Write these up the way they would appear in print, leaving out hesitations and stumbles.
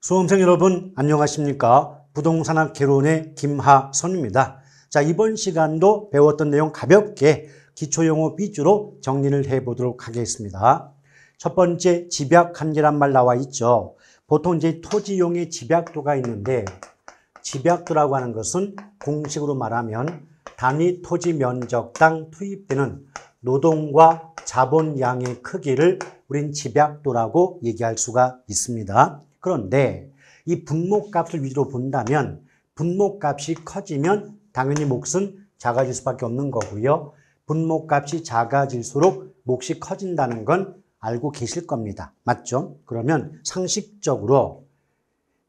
수험생 여러분 안녕하십니까? 부동산학 개론의 김하선입니다. 자, 이번 시간도 배웠던 내용 가볍게 기초용어 위주로 정리를 해보도록 하겠습니다. 첫 번째, 집약한계란 말 나와 있죠. 보통 이제 토지용의 집약도가 있는데, 집약도라고 하는 것은 공식으로 말하면 단위 토지 면적당 투입되는 노동과 자본량의 크기를 우린 집약도라고 얘기할 수가 있습니다. 그런데 이 분모값을 위주로 본다면 분모값이 커지면 당연히 몫은 작아질 수밖에 없는 거고요. 분모값이 작아질수록 몫이 커진다는 건 알고 계실 겁니다. 맞죠? 그러면 상식적으로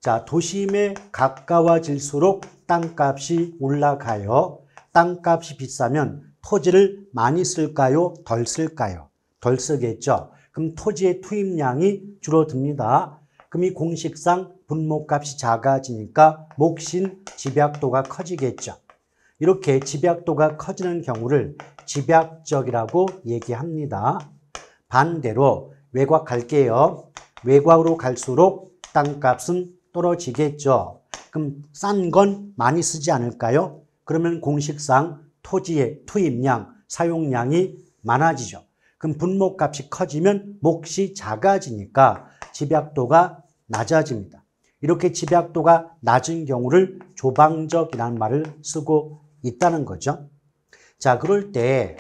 자, 도심에 가까워질수록 땅값이 올라가요. 땅값이 비싸면 토지를 많이 쓸까요? 덜 쓸까요? 덜 쓰겠죠. 그럼 토지의 투입량이 줄어듭니다. 그럼 이 공식상 분모값이 작아지니까 몫인 집약도가 커지겠죠. 이렇게 집약도가 커지는 경우를 집약적이라고 얘기합니다. 반대로 외곽 갈게요. 외곽으로 갈수록 땅값은 떨어지겠죠. 그럼 싼 건 많이 쓰지 않을까요? 그러면 공식상 토지의 투입량, 사용량이 많아지죠. 그럼 분모값이 커지면 몫이 작아지니까 집약도가 낮아집니다. 이렇게 집약도가 낮은 경우를 조방적이라는 말을 쓰고 있다는 거죠. 자, 그럴 때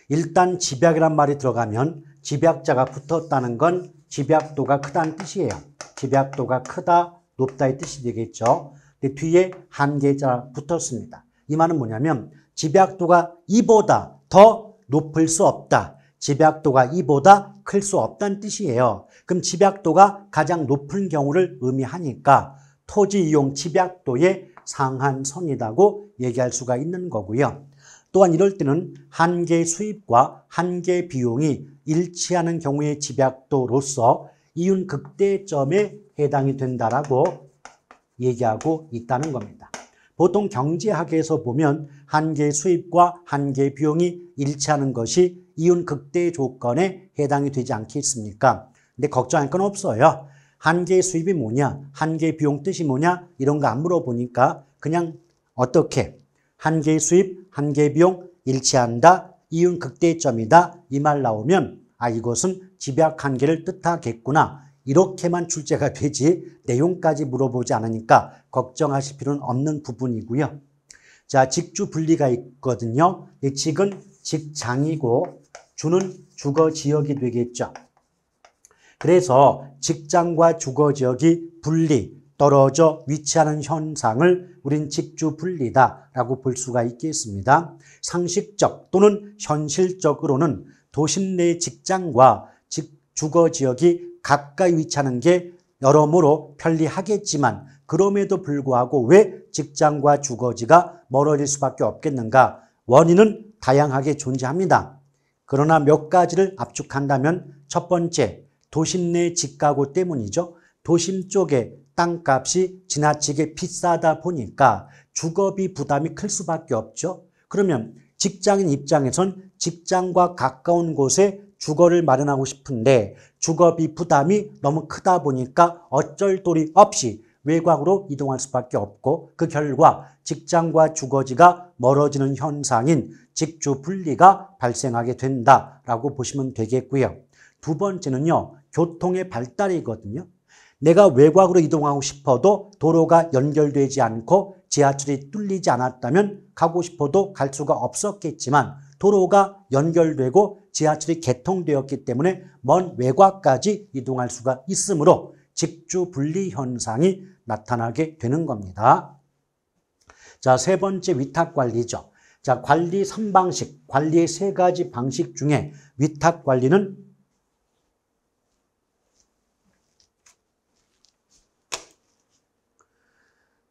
일단 집약이란 말이 들어가면 집약자가 붙었다는 건 집약도가 크다는 뜻이에요. 집약도가 크다, 높다의 뜻이 되겠죠. 근데 뒤에 한계자 붙었습니다. 이 말은 뭐냐면 집약도가 이보다 더 높을 수 없다. 집약도가 이보다 클 수 없다는 뜻이에요. 그럼 집약도가 가장 높은 경우를 의미하니까 토지 이용 집약도의 상한선이라고 얘기할 수가 있는 거고요. 또한 이럴 때는 한계 수입과 한계 비용이 일치하는 경우의 집약도로서 이윤 극대점에 해당이 된다라고 얘기하고 있다는 겁니다. 보통 경제학에서 보면 한계 수입과 한계 비용이 일치하는 것이 이윤 극대 조건에 해당이 되지 않겠습니까? 근데 걱정할 건 없어요. 한계 수입이 뭐냐, 한계 비용 뜻이 뭐냐 이런 거 안 물어보니까 그냥 어떻게 한계 수입, 한계 비용 일치한다, 이윤 극대점이다 이 말 나오면 아 이것은 집약 한계를 뜻하겠구나 이렇게만 출제가 되지 내용까지 물어보지 않으니까 걱정하실 필요는 없는 부분이고요. 자, 직주 분리가 있거든요. 이 직은 직장이고 주는 주거 지역이 되겠죠. 그래서 직장과 주거 지역이 분리, 떨어져 위치하는 현상을 우린 직주 분리다라고 볼 수가 있겠습니다. 상식적 또는 현실적으로는 도심 내 직장과 주거 지역이 가까이 위치하는 게 여러모로 편리하겠지만 그럼에도 불구하고 왜 직장과 주거지가 멀어질 수밖에 없겠는가? 원인은 다양하게 존재합니다. 그러나 몇 가지를 압축한다면 첫 번째, 도심 내 집가구 때문이죠. 도심 쪽에 땅값이 지나치게 비싸다 보니까 주거비 부담이 클 수밖에 없죠. 그러면 직장인 입장에선 직장과 가까운 곳에 주거를 마련하고 싶은데 주거비 부담이 너무 크다 보니까 어쩔 도리 없이 외곽으로 이동할 수밖에 없고 그 결과 직장과 주거지가 멀어지는 현상인 직주 분리가 발생하게 된다라고 보시면 되겠고요. 두 번째는요, 교통의 발달이거든요. 내가 외곽으로 이동하고 싶어도 도로가 연결되지 않고 지하철이 뚫리지 않았다면 가고 싶어도 갈 수가 없었겠지만 도로가 연결되고 지하철이 개통되었기 때문에 먼 외곽까지 이동할 수가 있으므로 직주 분리 현상이 나타나게 되는 겁니다. 자, 세 번째 위탁관리죠. 자, 관리 3방식, 관리의 3가지 방식 중에 위탁관리는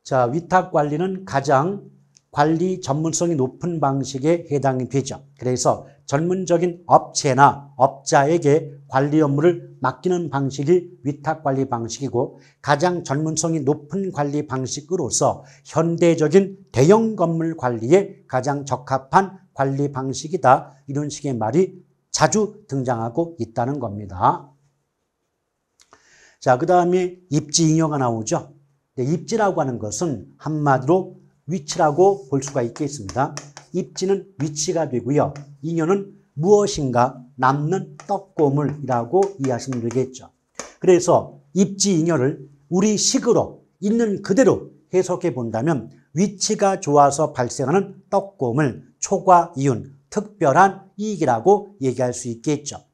자, 위탁관리는 가장 관리 전문성이 높은 방식에 해당이 되죠. 그래서 전문적인 업체나 업자에게 관리 업무를 맡기는 방식이 위탁관리 방식이고 가장 전문성이 높은 관리 방식으로서 현대적인 대형 건물 관리에 가장 적합한 관리 방식이다. 이런 식의 말이 자주 등장하고 있다는 겁니다. 자, 그 다음에 입지잉여가 나오죠. 입지라고 하는 것은 한마디로 위치라고 볼 수가 있겠습니다. 입지는 위치가 되고요. 잉여는 무엇인가 남는 떡고물이라고 이해하시면 되겠죠. 그래서 입지잉여를 우리 식으로 있는 그대로 해석해 본다면 위치가 좋아서 발생하는 떡고물, 초과이윤, 특별한 이익이라고 얘기할 수 있겠죠.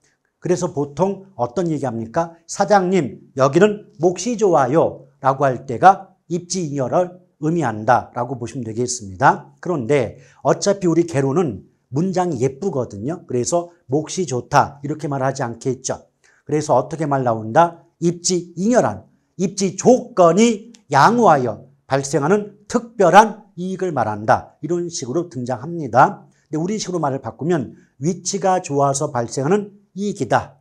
그래서 보통 어떤 얘기합니까? 사장님, 여기는 몫이 좋아요 라고 할 때가 입지잉여를 의미한다 라고 보시면 되겠습니다. 그런데 어차피 우리 개로는 문장이 예쁘거든요. 그래서 몫이 좋다 이렇게 말하지 않겠죠. 그래서 어떻게 말 나온다? 입지잉여란 입지 조건이 양호하여 발생하는 특별한 이익을 말한다. 이런 식으로 등장합니다. 근데 우리 식으로 말을 바꾸면 위치가 좋아서 발생하는 이익이다.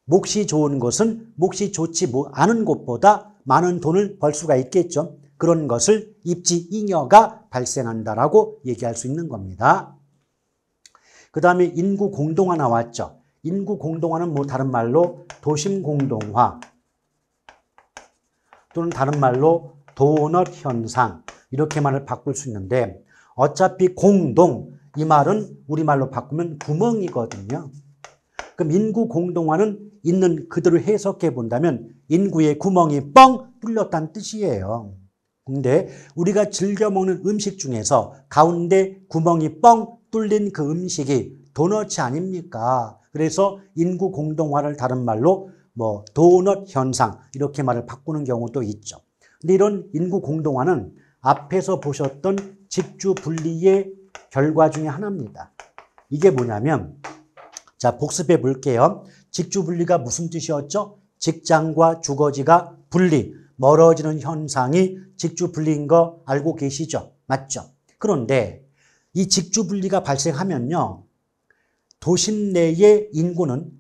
몫이 좋은 것은 몫이 좋지 않은 곳보다 많은 돈을 벌 수가 있겠죠. 그런 것을 입지잉여가 발생한다라고 얘기할 수 있는 겁니다. 그 다음에 인구 공동화 나왔죠. 인구 공동화는 뭐 다른 말로 도심 공동화 또는 다른 말로 도넛 현상 이렇게 말을 바꿀 수 있는데 어차피 공동 이 말은 우리말로 바꾸면 구멍이거든요. 그럼 인구 공동화는 있는 그대로 해석해 본다면 인구의 구멍이 뻥 뚫렸다는 뜻이에요. 근데 우리가 즐겨 먹는 음식 중에서 가운데 구멍이 뻥 뚫린 그 음식이 도넛이 아닙니까? 그래서 인구 공동화를 다른 말로 뭐 도넛 현상 이렇게 말을 바꾸는 경우도 있죠. 근데 이런 인구 공동화는 앞에서 보셨던 직주 분리의 결과 중에 하나입니다. 이게 뭐냐면 자, 복습해 볼게요. 직주 분리가 무슨 뜻이었죠? 직장과 주거지가 분리, 멀어지는 현상이 직주 분리인 거 알고 계시죠? 맞죠? 그런데 이 직주 분리가 발생하면요. 도심 내의 인구는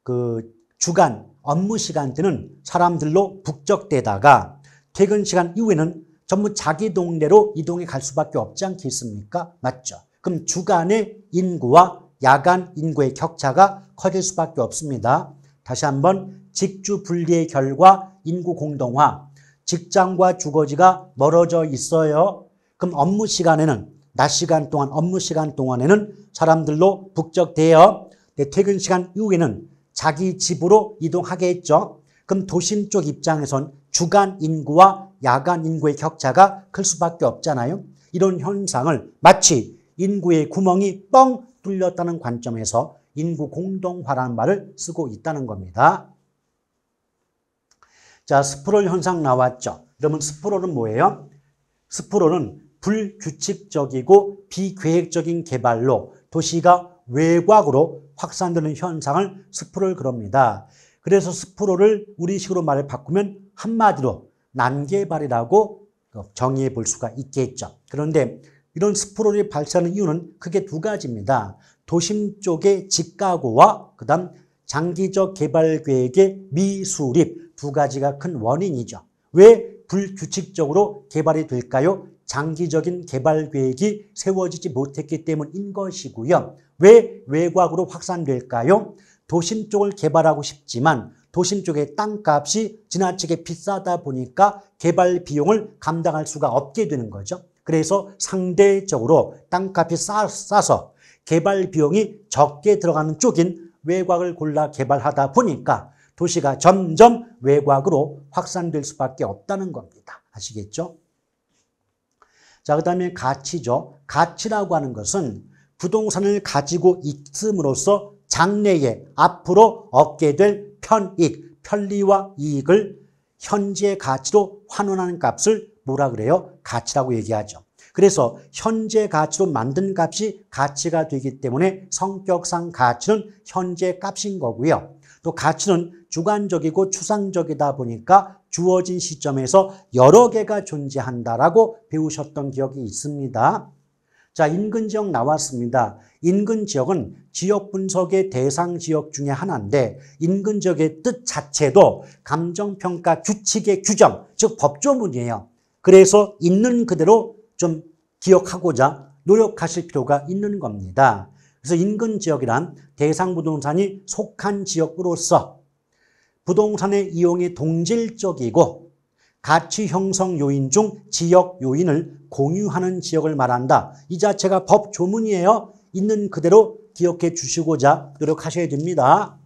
그 주간 업무 시간 때는 사람들로 북적대다가 퇴근 시간 이후에는 전부 자기 동네로 이동해 갈 수밖에 없지 않겠습니까? 맞죠? 그럼 주간의 인구와 야간 인구의 격차가 커질 수밖에 없습니다. 다시 한번 직주 분리의 결과 인구 공동화, 직장과 주거지가 멀어져 있어요. 그럼 업무 시간에는 낮 시간 동안 업무 시간 동안에는 사람들로 북적대요. 퇴근 시간 이후에는 자기 집으로 이동하겠죠. 그럼 도심 쪽 입장에선 주간 인구와 야간 인구의 격차가 클 수밖에 없잖아요. 이런 현상을 마치 인구의 구멍이 뻥 뚫렸다는 관점에서 인구 공동화라는 말을 쓰고 있다는 겁니다. 자, 스프롤 현상 나왔죠. 그러면 스프롤은 뭐예요? 스프롤은 불규칙적이고 비계획적인 개발로 도시가 외곽으로 확산되는 현상을 스프롤 그럽니다. 그래서 스프롤을 우리식으로 말을 바꾸면 한마디로 난개발이라고 정의해 볼 수가 있겠죠. 그런데 이런 스프롤이 발생하는 이유는 크게 두 가지입니다. 도심 쪽의 직가구와 그다음 장기적 개발 계획의 미수립 두 가지가 큰 원인이죠. 왜 불규칙적으로 개발이 될까요? 장기적인 개발 계획이 세워지지 못했기 때문인 것이고요. 왜 외곽으로 확산될까요? 도심 쪽을 개발하고 싶지만 도심 쪽의 땅값이 지나치게 비싸다 보니까 개발 비용을 감당할 수가 없게 되는 거죠. 그래서 상대적으로 땅값이 싸서 개발 비용이 적게 들어가는 쪽인 외곽을 골라 개발하다 보니까 도시가 점점 외곽으로 확산될 수밖에 없다는 겁니다. 아시겠죠? 자, 그 다음에 가치죠. 가치라고 하는 것은 부동산을 가지고 있음으로써 장래에 앞으로 얻게 될 편익, 편리와 이익을 현재 가치로 환원하는 값을 뭐라 그래요? 가치라고 얘기하죠. 그래서 현재 가치로 만든 값이 가치가 되기 때문에 성격상 가치는 현재 값인 거고요. 또 가치는 주관적이고 추상적이다 보니까 주어진 시점에서 여러 개가 존재한다라고 배우셨던 기억이 있습니다. 자, 인근지역 나왔습니다. 인근지역은 지역 분석의 대상 지역 중에 하나인데 인근지역의 뜻 자체도 감정평가 규칙의 규정, 즉 법조문이에요. 그래서 있는 그대로 좀 기억하고자 노력하실 필요가 있는 겁니다. 그래서 인근지역이란 대상 부동산이 속한 지역으로서 부동산의 이용이 동질적이고 가치 형성 요인 중 지역 요인을 공유하는 지역을 말한다. 이 자체가 법 조문이에요. 있는 그대로 기억해 주시고자 노력하셔야 됩니다.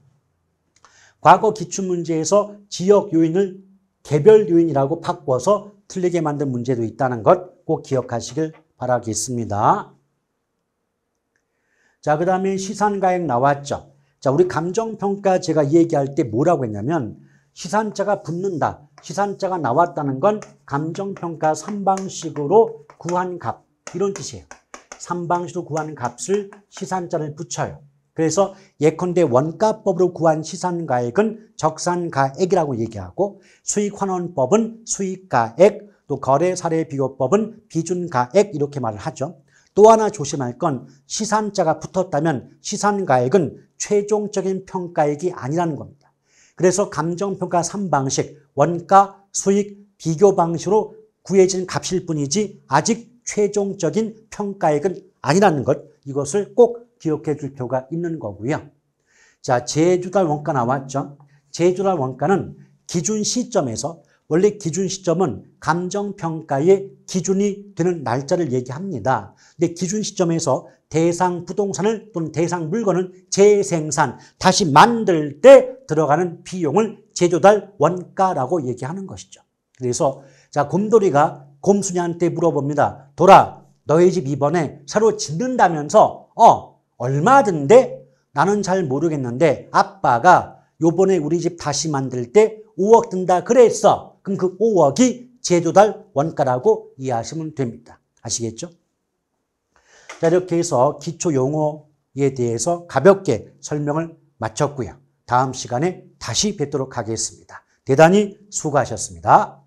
과거 기출문제에서 지역 요인을 개별 요인이라고 바꿔서 틀리게 만든 문제도 있다는 것 꼭 기억하시길 바라겠습니다. 자, 그 다음에 시산가액 나왔죠. 자, 우리 감정평가 제가 얘기할 때 뭐라고 했냐면 시산자가 붙는다. 시산자가 나왔다는 건 감정평가 3방식으로 구한 값 이런 뜻이에요. 3방식으로 구한 값을 시산자를 붙여요. 그래서 예컨대 원가법으로 구한 시산가액은 적산가액이라고 얘기하고 수익환원법은 수익가액, 또 거래사례비교법은 비준가액 이렇게 말을 하죠. 또 하나 조심할 건 시산자가 붙었다면 시산가액은 최종적인 평가액이 아니라는 겁니다. 그래서 감정평가 3방식 원가, 수익, 비교 방식으로 구해진 값일 뿐이지 아직 최종적인 평가액은 아니라는 것, 이것을 꼭 기억해 줄 필요가 있는 거고요. 자, 제주달 원가 나왔죠. 제주달 원가는 기준 시점에서 원래 기준 시점은 감정평가의 기준이 되는 날짜를 얘기합니다. 근데 기준 시점에서 대상 부동산을 또는 대상 물건을 재생산, 다시 만들 때 들어가는 비용을 제조달 원가라고 얘기하는 것이죠. 그래서 자, 곰돌이가 곰순이한테 물어봅니다. 돌아, 너희 집 이번에 새로 짓는다면서 얼마든데? 나는 잘 모르겠는데 아빠가 요번에 우리 집 다시 만들 때 5억 든다 그랬어. 그럼 그 5억이 제조달 원가라고 이해하시면 됩니다. 아시겠죠? 자, 이렇게 해서 기초 용어에 대해서 가볍게 설명을 마쳤고요. 다음 시간에 다시 뵙도록 하겠습니다. 대단히 수고하셨습니다.